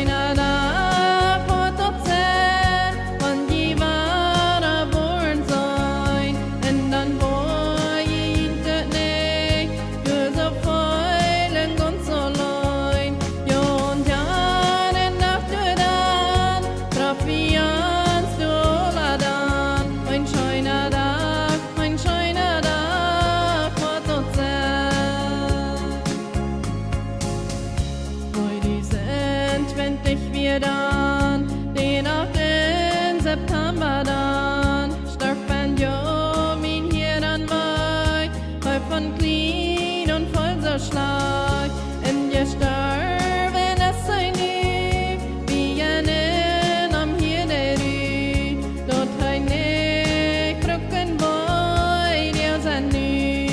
scheine Dag wordt tot zet, want je ware born zijn. En dan word je het niet, dus op veilen komt zo leun. Jon jan en nacht je dan, traf je aan stola dan. Mijn scheine Dag wordt tot zet. Wo die sind, wenn dich wir dann, den 8. September dann, sterben jo min hier dann bei von Clean und voll so Schlag. Und wir sterben es sei nie, wie einen am hier der Rü, dort ein nicht rücken bei dir sein Nü.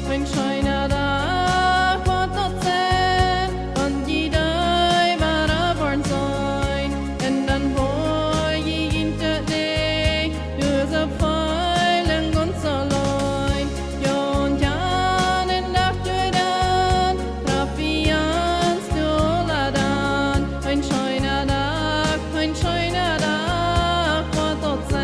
Mein scheiner Dag wordt tot zet, want je die ware born zijn. En dan word je het niet, dus op veilen komt zo leun. Jon jan en nacht je dan, traf je aan stola dan. Mijn scheiner Dag wordt tot zet.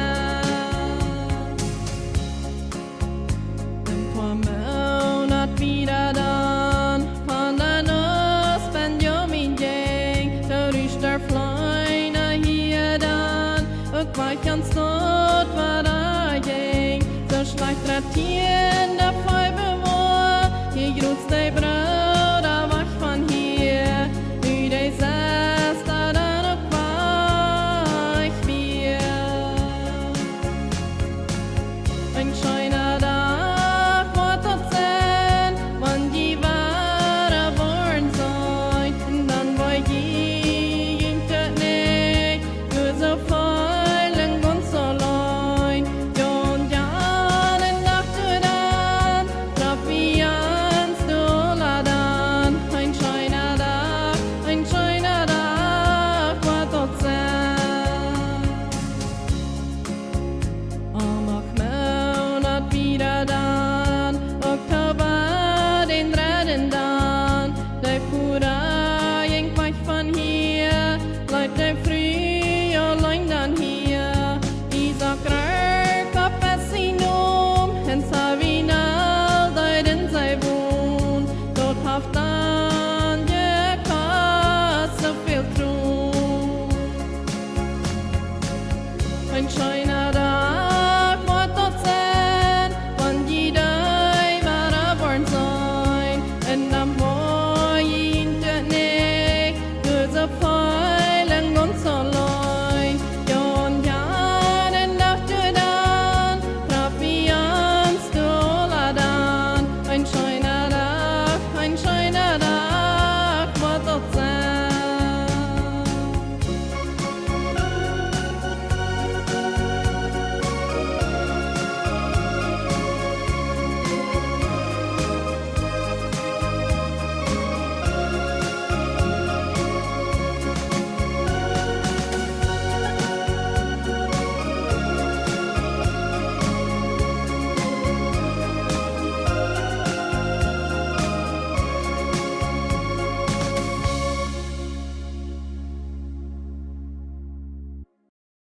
Een paar maanden wieder dan, van de nacht ben je mijn ding. De rust der Fleine hier dan, ook wat kan stot waar hij ging. Zo schleicht het hier.